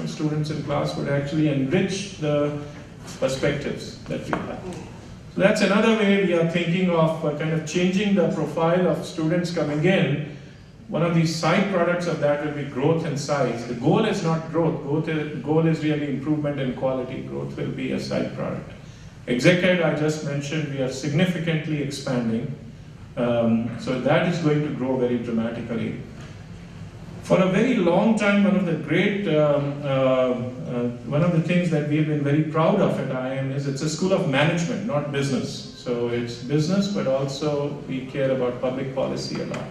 of students in class would actually enrich the perspectives that we have. So that's another way we are thinking of kind of changing the profile of students coming in. One of these side products of that will be growth and size. The goal is not growth. Goal is really improvement in quality. Growth will be a side product. Exec-Ed, I just mentioned, we are significantly expanding. So that is going to grow very dramatically. For a very long time, one of the things that we've been very proud of at IIM is it's a school of management, not business. So it's business, but also we care about public policy a lot.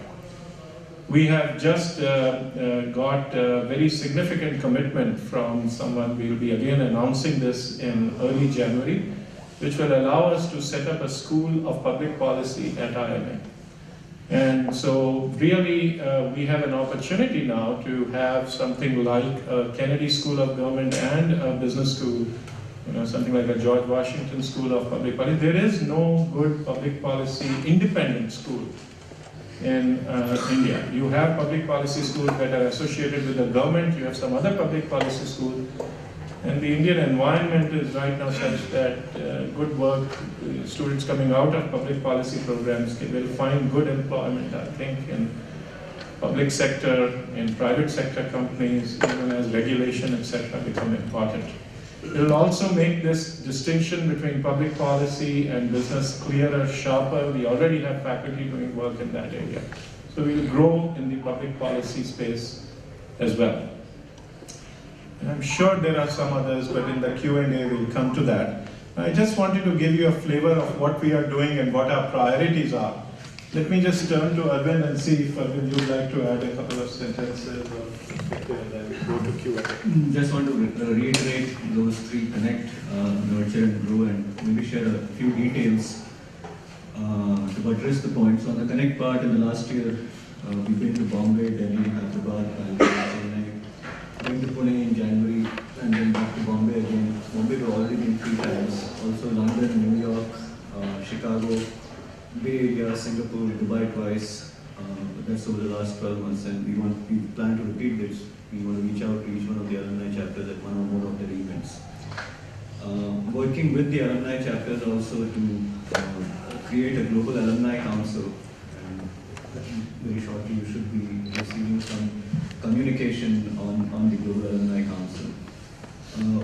We have just got a very significant commitment from someone. We'll be again announcing this in early January, which will allow us to set up a school of public policy at IIM. And so really we have an opportunity now to have something like a Kennedy School of Government and a business school, something like a George Washington School of Public Policy. There is no good public policy independent school in India. You have public policy schools that are associated with the government, you have some other public policy schools, and the Indian environment is right now such that good work, students coming out of public policy programs will find good employment, I think, in public sector, in private sector companies, even as regulation, etc., become important. It will also make this distinction between public policy and business clearer, sharper. We already have faculty doing work in that area. So we will grow in the public policy space as well. And I'm sure there are some others, but in the Q&A we'll come to that. I just wanted to give you a flavor of what we are doing and what our priorities are. Let me just turn to Arvind and see if Arvind you'd like to add a couple of sentences or perspective, and then we'll go to Q&A. Just want to reiterate those three: connect, nurture, and grow, and maybe share a few details to buttress the points. So on the connect part, in the last year, we've been to Bombay, Delhi, Hyderabad, and Chennai. Going to Pune in January, and then back to Bombay again. Bombay we've already been 3 times. Also London, New York, Chicago, Bay Area, Singapore, Dubai twice. That's over the last 12 months, and we plan to repeat this. We want to reach out to each one of the alumni chapters at one or more of their events. Working with the alumni chapters also to create a global alumni council. And very shortly you should be receiving some communication on the global alumni council.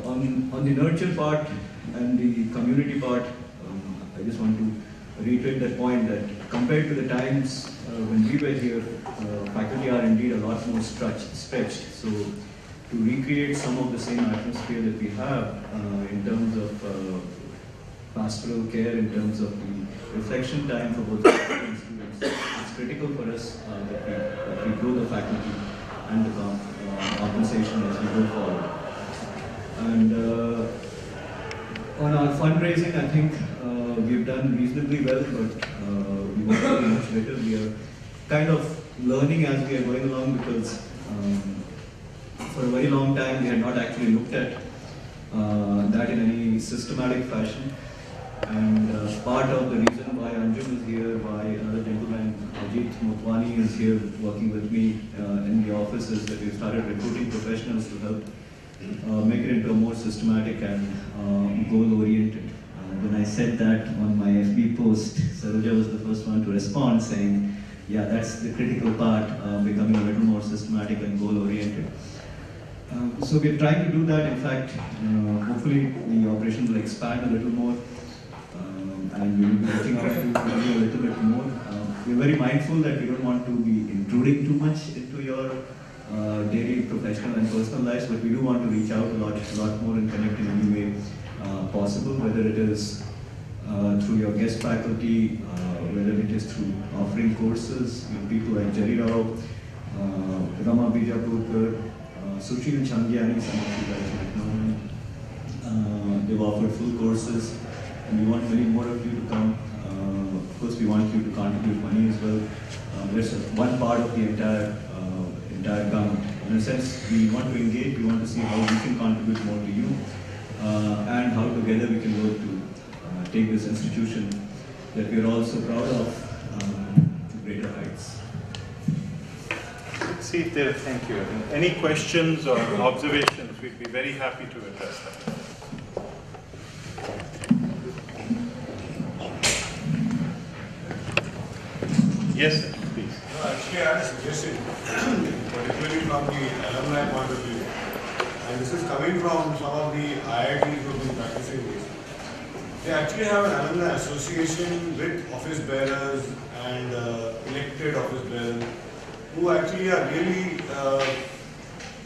On the nurture part and the community part, I just want to reiterate that point that compared to the times when we were here, faculty are indeed a lot more stretched. So to recreate some of the same atmosphere that we have in terms of pastoral care, in terms of the reflection time for both faculty and students, it's critical for us that we grow the faculty and the compensation as we go forward. And on our fundraising, I think we've done reasonably well, but we want to do much better. We are kind of learning as we are going along, because for a very long time we had not actually looked at that in any systematic fashion. And part of the reason why Anjum is here, why another gentleman, Ajit Motwani, is here working with me in the office, is that we've started recruiting professionals to help make it into a more systematic and goal-oriented. When I said that on my FB post, Saroja was the first one to respond, saying, yeah, that's the critical part, becoming a little more systematic and goal-oriented. So we're trying to do that. In fact, hopefully the operation will expand a little more, and we will be reaching out to you a little bit more. We're very mindful that we don't want to be intruding too much into your daily professional and personal lives, but we do want to reach out a lot more and connect in any way possible, whether it is through your guest faculty, whether it is through offering courses. People like Jerry Rao, Rama Bijapurkar, Sushil Changyani, some of you guys might know. They've offered full courses, and we want many more of you to come. Of course, we want you to contribute money as well. That's one part of the entire government. In a sense, we want to engage, we want to see how we can contribute more to you, and how together we can work to take this institution that we are all so proud of to greater heights. see if there are, thank you. Any questions or observations, we'd be very happy to address them. Yes, sir, please. No, actually, I had a suggestion, particularly from the alumni point of view. And this is coming from some of the IITs who have been practicing this. They actually have an alumni association with office bearers and elected office bearers who actually are really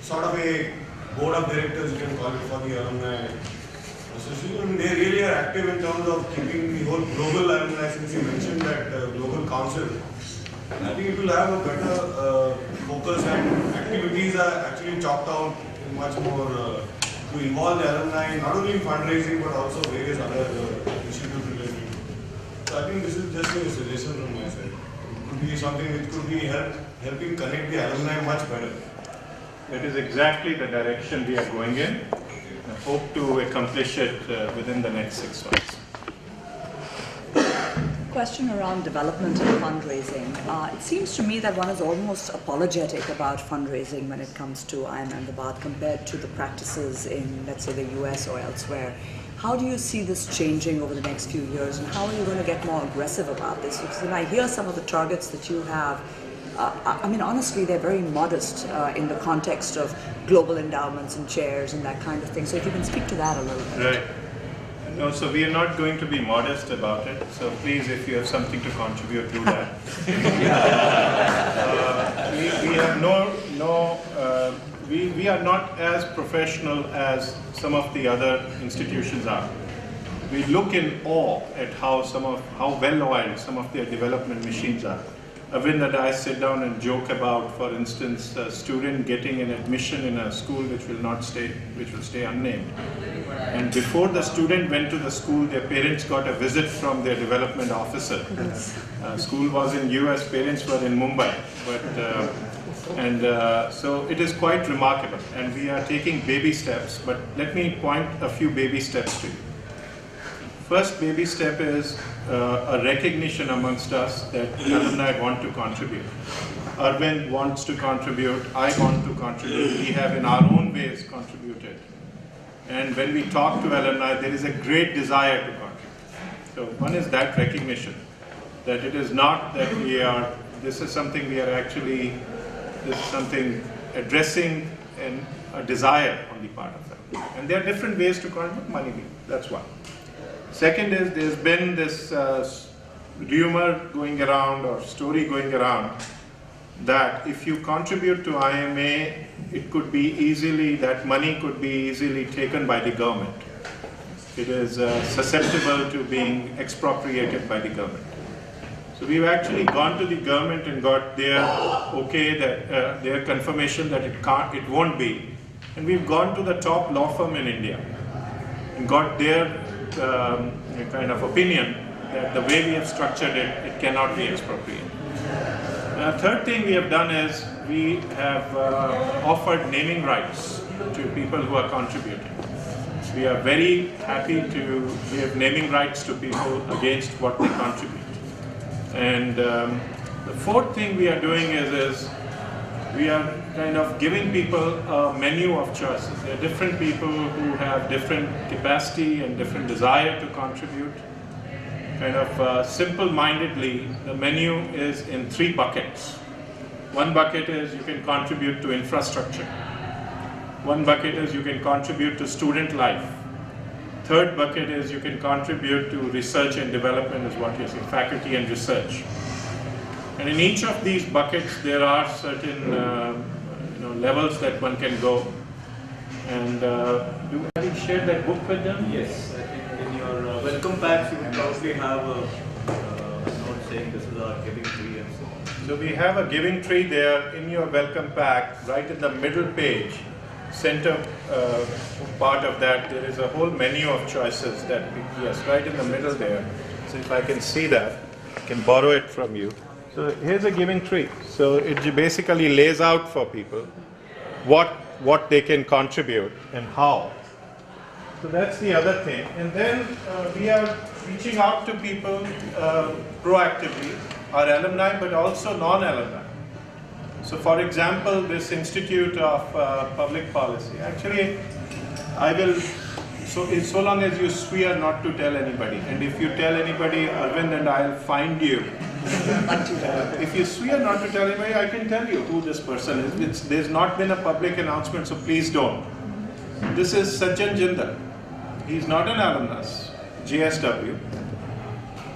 sort of a board of directors, you can call it, for the alumni association. I mean, they really are active in terms of keeping the whole global alumni, since you mentioned that global council. I think it will have a better focus, and activities are actually chalked out in much more to involve the alumni, not only in fundraising but also various other issues related. So I think this is just a suggestion from my side. It could be something which could be helping connect the alumni much better. That is exactly the direction we are going in. I hope to accomplish it within the next 6 months. Question around development and fundraising. It seems to me that one is almost apologetic about fundraising when it comes to IIM Ahmedabad compared to the practices in, let's say, the US or elsewhere. How do you see this changing over the next few years, and how are you going to get more aggressive about this? Because when I hear some of the targets that you have, I mean, honestly, they're very modest in the context of global endowments and chairs and that kind of thing. So if you can speak to that a little bit. Right. No, so we are not going to be modest about it. So please, if you have something to contribute, do that. We are not as professional as some of the other institutions are. We look in awe at how well-oiled some of their development machines are. Arvind and I sit down and joke about, for instance, a student getting an admission in a school which will stay unnamed. And before the student went to the school, their parents got a visit from their development officer. School was in US, parents were in Mumbai. So it is quite remarkable, and we are taking baby steps. But let me point a few baby steps to you. First baby step is a recognition amongst us that alumni want to contribute. Arvind wants to contribute, I want to contribute. We have in our own ways contributed. And when we talk to alumni, there is a great desire to contribute. So one is that recognition, that it is not that this is something addressing a desire on the part of them. And there are different ways to contribute money, that's one. Second is, there's been this rumor going around or story going around that if you contribute to IMA, that money could be easily taken by the government. It is susceptible to being expropriated by the government. So we've actually gone to the government and got their their confirmation that it won't be. And we've gone to the top law firm in India and got their kind of opinion that the way we have structured it, it cannot be expropriated. Third thing we have done is we have offered naming rights to people who are contributing. We are very happy to give naming rights to people against what they contribute. And the fourth thing we are doing is we are kind of giving people a menu of choices. There are different people who have different capacity and different desire to contribute. Kind of simple-mindedly, the menu is in 3 buckets. One bucket is you can contribute to infrastructure. One bucket is you can contribute to student life. Third bucket is you can contribute to research and development, is what you say, faculty and research. And in each of these buckets, there are certain levels that one can go. And have you shared that book with them? Yes, I think in your welcome packs you would probably have a note saying this is our giving tree and so on. So we have a giving tree there in your welcome pack, right in the middle page, center part of that. There is a whole menu of choices right in the middle there. So if I can see that, I can borrow it from you. So here's a giving tree. So it basically lays out for people what they can contribute and how. So that's the other thing. And then we are reaching out to people proactively, our alumni, but also non-alumni. So for example, this Institute of Public Policy, actually, I will, so long as you swear not to tell anybody, and if you tell anybody, Arvind and I'll find you. If you swear not to tell anybody, I can tell you who this person is. There's not been a public announcement, so please don't. This is Sajjan Jindal. He's not an alumnus, JSW.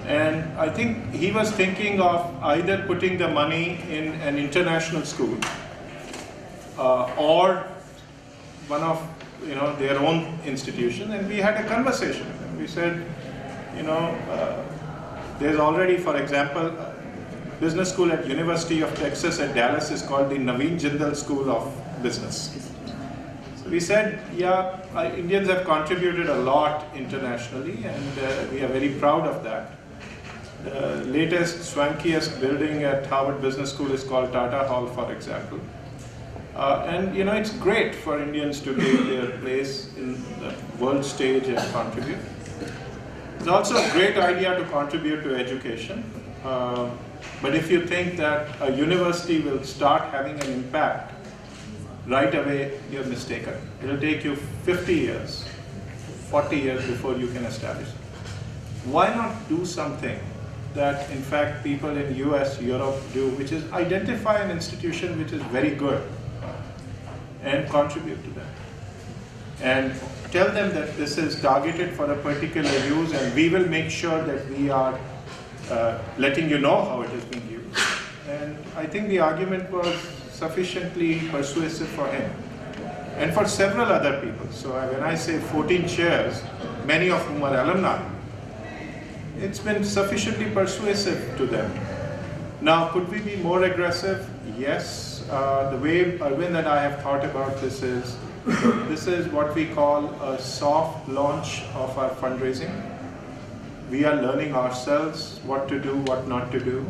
And I think he was thinking of either putting the money in an international school or one of their own institution. And we had a conversation. And we said, there's already, for example, business school at University of Texas at Dallas is called the Naveen Jindal School of Business. So we said, yeah, Indians have contributed a lot internationally, and we are very proud of that. The latest, swankiest building at Harvard Business School is called Tata Hall, for example. And it's great for Indians to take their place in the world stage and contribute. It's also a great idea to contribute to education. But if you think that a university will start having an impact right away, you're mistaken. It'll take you 50 years, 40 years before you can establish it. Why not do something that, in fact, people in US, Europe do, which is identify an institution which is very good and contribute to them. And tell them that this is targeted for a particular use, and we will make sure that we are letting you know how it is being used. And I think the argument was sufficiently persuasive for him and for several other people. So when I say 14 chairs, many of whom are alumni, it's been sufficiently persuasive to them. Now, could we be more aggressive? Yes. The way Arvind and I have thought about this is what we call a soft launch of our fundraising. We are learning ourselves what to do, what not to do.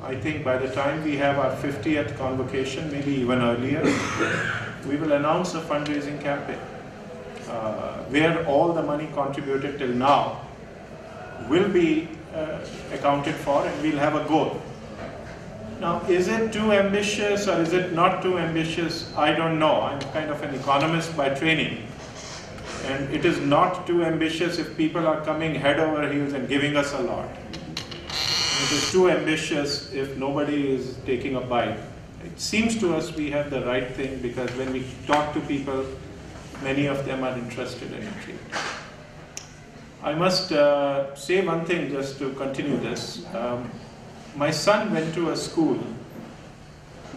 I think by the time we have our 50th convocation, maybe even earlier, we will announce a fundraising campaign where all the money contributed till now will be accounted for, and we'll have a goal. Now, is it too ambitious or is it not too ambitious? I don't know. I'm kind of an economist by training. And it is not too ambitious if people are coming head over heels and giving us a lot. It is too ambitious if nobody is taking a bite. It seems to us we have the right thing, because when we talk to people, many of them are interested in it. I must say one thing just to continue this. My son went to a school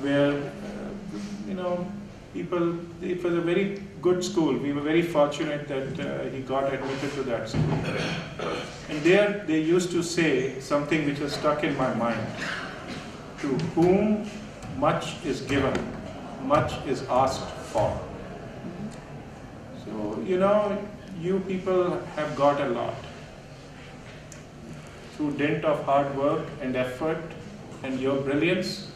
where, people, it was a very good school. We were very fortunate that he got admitted to that school. And there they used to say something which has stuck in my mind. To whom much is given, much is asked for. So, you people have got a lot. Through dint of hard work and effort and your brilliance.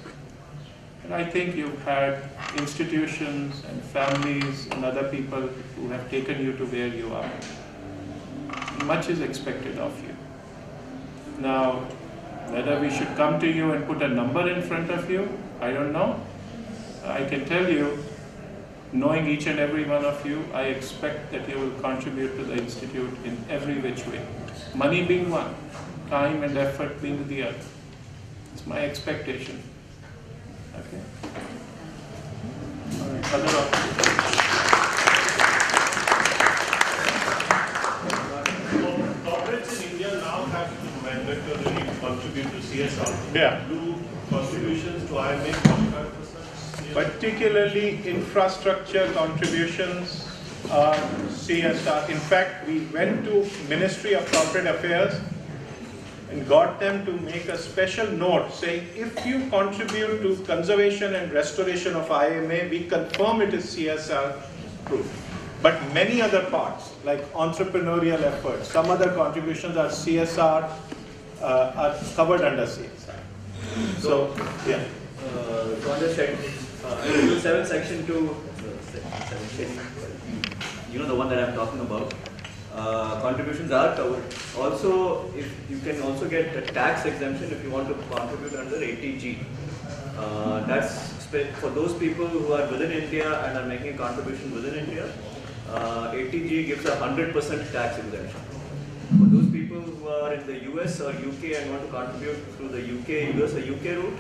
And I think you've had institutions and families and other people who have taken you to where you are. Much is expected of you. Now, whether we should come to you and put a number in front of you, I don't know. I can tell you, knowing each and every one of you, I expect that you will contribute to the Institute in every which way. Money being one, time and effort being the other. It's my expectation. Okay? All right, other corporates in India now have to mandatorily contribute to CSR. Yeah. Do contributions to IMA 45%? Particularly infrastructure contributions are CSR. In fact, we went to Ministry of Corporate Affairs and got them to make a special note saying, if you contribute to conservation and restoration of IMA, we confirm it is CSR proof. But many other parts, like entrepreneurial efforts, some other contributions are CSR, are covered under CSR. So, yeah. To understand, Article 7, Section 2, the one that I'm talking about, contributions are covered. Also, if you can also get a tax exemption if you want to contribute under 80G. For those people who are within India and are making a contribution within India, ATG gives a 100% tax exemption. For those people who are in the US or UK and want to contribute through the US or UK route,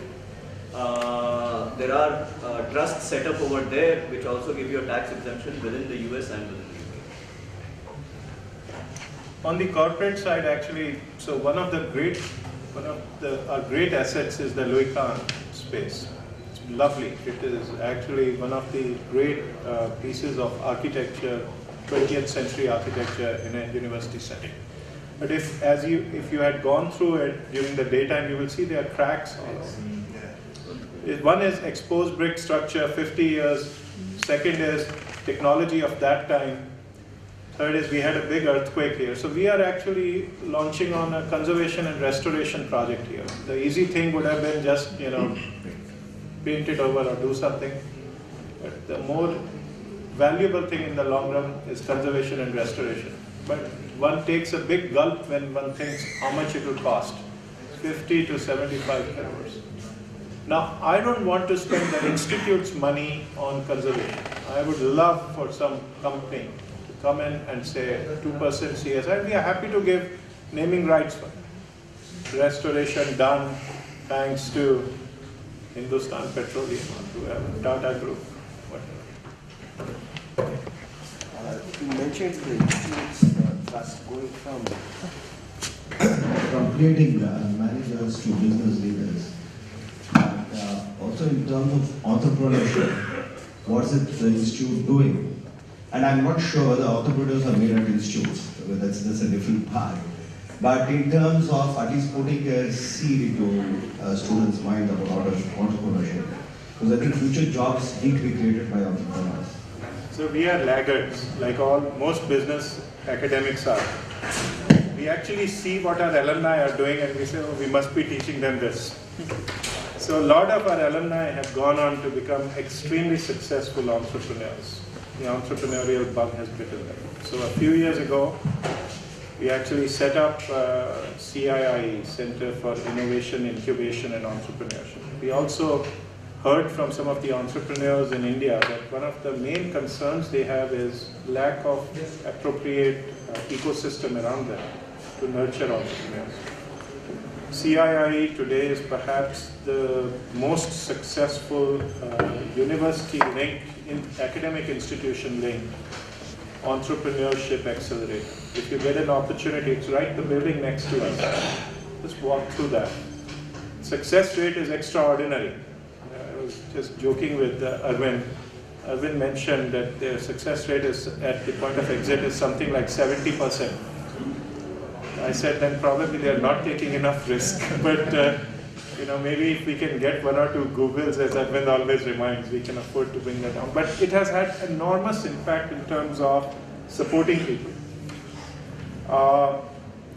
there are trusts set up over there which also give you a tax exemption within the US and within the UK. On the corporate side, actually, so one of our great assets is the Louis Kahn space. It's lovely. It is actually one of the great pieces of architecture, 20th century architecture in a university setting. But if you had gone through it during the daytime, you will see there are cracks all over. One is exposed brick structure, 50 years. Second is technology of that time. Third is we had a big earthquake here. So we are actually launching on a conservation and restoration project here. The easy thing would have been just, paint it over or do something. But the more valuable thing in the long run is conservation and restoration. But one takes a big gulp when one thinks how much it will cost. 50 to 75 crores. Now, I don't want to spend the institute's money on conservation. I would love for some company to come in and say 2% CSR. We are happy to give naming rights for it. Restoration done thanks to Hindustan Petroleum or whoever, Tata Group, whatever. You mentioned the institute's trust going from creating managers to business leaders. And also in terms of entrepreneurship, what's it the institute doing? And I'm not sure the entrepreneurs are made at institutes, that's a different part. But in terms of at least putting a seed into students' mind about entrepreneurship, because I think future jobs need to be created by entrepreneurs. So we are laggards, like most business academics are. We actually see what our alumni are doing and we say, oh, we must be teaching them this. So a lot of our alumni have gone on to become extremely successful entrepreneurs. The entrepreneurial bug has bitten them. So a few years ago, we actually set up CIIE, Center for Innovation, Incubation and Entrepreneurship. We also heard from some of the entrepreneurs in India that one of the main concerns they have is lack of appropriate ecosystem around them to nurture entrepreneurs. CIIE today is perhaps the most successful university-linked, academic institution-linked entrepreneurship accelerator. If you get an opportunity, it's right the building next to us. Just walk through that. Success rate is extraordinary. I was just joking with Arvind. Arvind mentioned that their success rate is at the point of exit is something like 70%. I said then probably they are not taking enough risk, but maybe if we can get 1 or 2 Googles, as Arvind always reminds, we can afford to bring that down. But it has had enormous impact in terms of supporting people.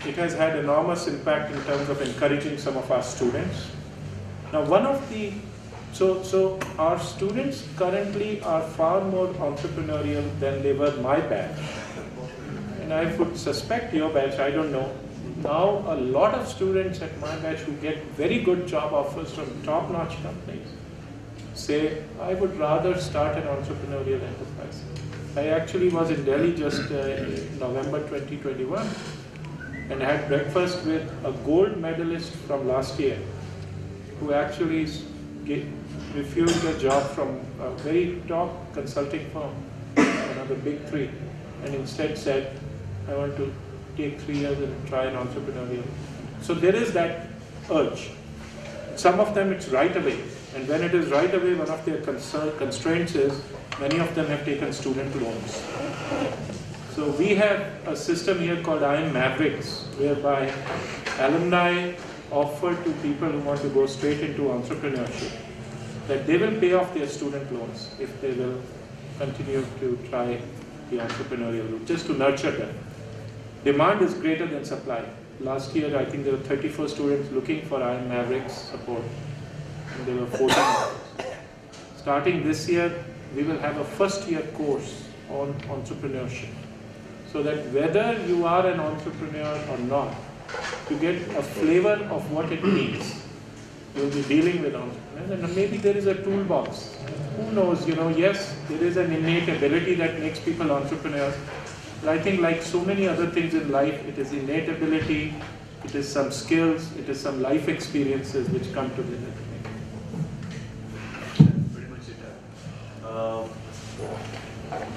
It has had enormous impact in terms of encouraging some of our students. Now, so our students currently are far more entrepreneurial than they were my batch. And I would suspect your batch, I don't know. Now, a lot of students at my batch who get very good job offers from top-notch companies say, I would rather start an entrepreneurial enterprise. I actually was in Delhi just in November 2021 and had breakfast with a gold medalist from last year who actually refused a job from a very top consulting firm, one of the big 3, and instead said, I want to take 3 years and try an entrepreneurial. So there is that urge. Some of them it's right away, and when it is right away, one of their constraints is many of them have taken student loans. So we have a system here called IIM Mavericks, whereby alumni offer to people who want to go straight into entrepreneurship that they will pay off their student loans if they will continue to try the entrepreneurial route, just to nurture them. Demand is greater than supply. Last year, I think there were 34 students looking for IIM Mavericks support, and there were 14. Starting this year, we will have a first-year course on entrepreneurship, so that whether you are an entrepreneur or not, you get a flavor of what it means. you'll be dealing with entrepreneurs, and maybe there is a toolbox. Who knows, yes, there is an innate ability that makes people entrepreneurs. But I think like so many other things in life, it is innate ability, it is some skills, it is some life experiences which come together. Pretty much it.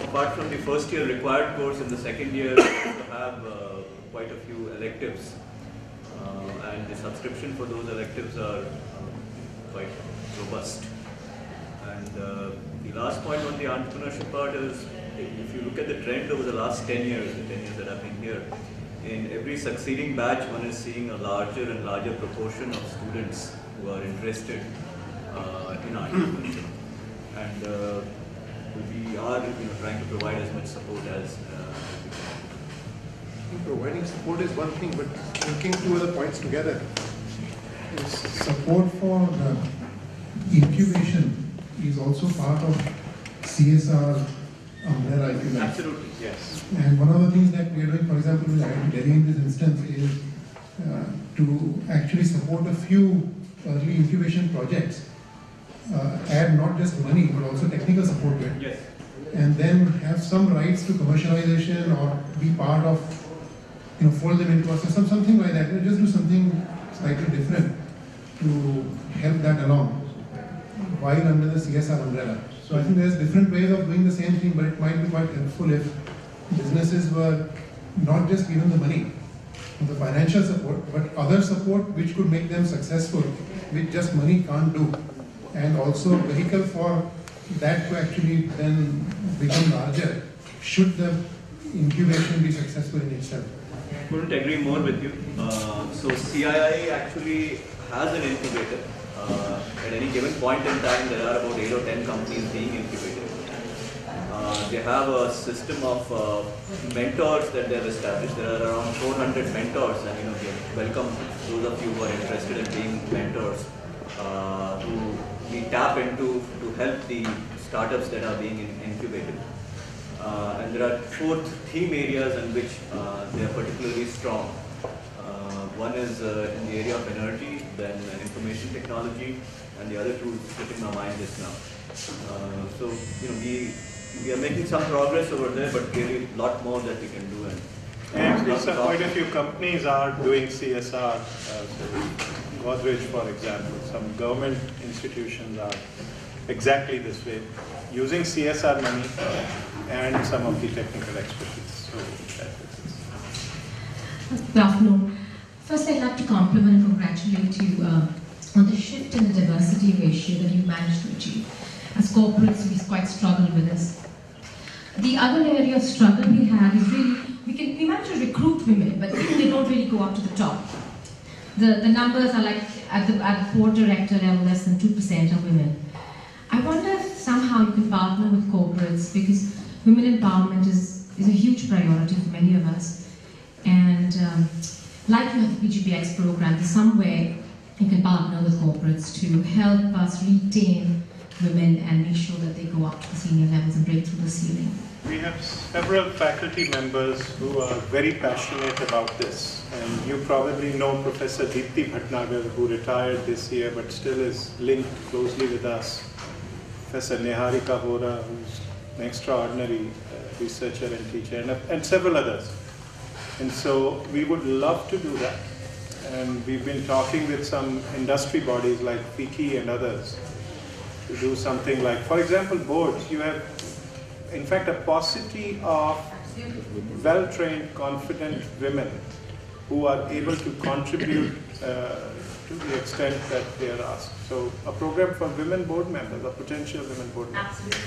Apart from the first year required course, in the second year we have quite a few electives, and the subscription for those electives are quite robust. And the last point on the entrepreneurship part is, if you look at the trend over the last 10 years, the 10 years that I've been here, in every succeeding batch, one is seeing a larger and larger proportion of students who are interested in entrepreneurship. And we are trying to provide as much support as we can. Providing support is one thing, but linking two other points together is support for incubation is also part of CSR umbrella, if you like. Absolutely, yes. And one of the things that we are doing, for example, with IIT Delhi in this instance, is to actually support a few early incubation projects, add not just money but also technical support to it. Yes. And then have some rights to commercialization or be part of, fold them into a system, something like that. Just do something slightly different to help that along while under the CSR umbrella. So I think there's different ways of doing the same thing, but it might be quite helpful if businesses were not just given the money, the financial support, but other support which could make them successful, which just money can't do. And also vehicle for that to actually then become larger, should the incubation be successful in itself. Couldn't agree more with you. So CII actually has an incubator. At any given point in time, there are about 8 or 10 companies being incubated. They have a system of mentors that they have established. There are around 400 mentors, and we welcome those of you who are interested in being mentors, who we tap into to help the startups that are being incubated. And there are 4 theme areas in which they are particularly strong. One is in the area of energy, then information technology, and the other 2 slipping my mind just now. So we are making some progress over there, but clearly a lot more that we can do. And quite a few companies are doing CSR. Godrej, for example, some government institutions are exactly this way, using CSR money and some of the technical expertise. So Good afternoon. First, I'd like to compliment and congratulate you on the shift in the diversity ratio that you managed to achieve. As corporates, we quite struggle with this. The other area of struggle we have is really, we manage to recruit women, but they don't really go up to the top. The numbers are like, at the board director level, less than 2% are women. I wonder if somehow you can partner with corporates, because women empowerment is a huge priority for many of us. And like you have the PGPX program, there's some way you can partner with corporates to help us retain women and make sure that they go up to the senior levels and break through the ceiling. we have several faculty members who are very passionate about this. And you probably know Professor Deepti Bhatnagar, who retired this year but still is linked closely with us. Professor Niharika Hora, who's an extraordinary researcher and teacher, and several others. And so we would love to do that. And we've been talking with some industry bodies like FICCI and others to do something like, for example, boards. You have, in fact, a paucity of well-trained, confident women who are able to contribute to the extent that they are asked. So a program for women board members, or potential women board members. Absolutely.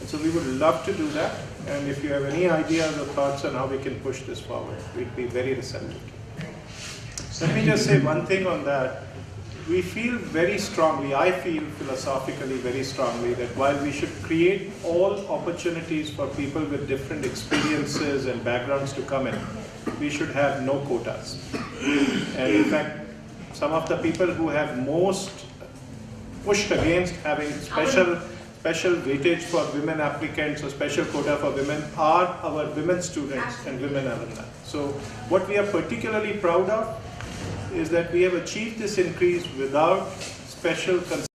And so we would love to do that. And if you have any ideas or thoughts on how we can push this forward, we'd be very receptive. Let me just say one thing on that. We feel very strongly, I feel philosophically very strongly, that while we should create all opportunities for people with different experiences and backgrounds to come in, we should have no quotas. And in fact, some of the people who have most pushed against having special weightage for women applicants or special quota for women are our women students and women alumni. So what we are particularly proud of is that we have achieved this increase without special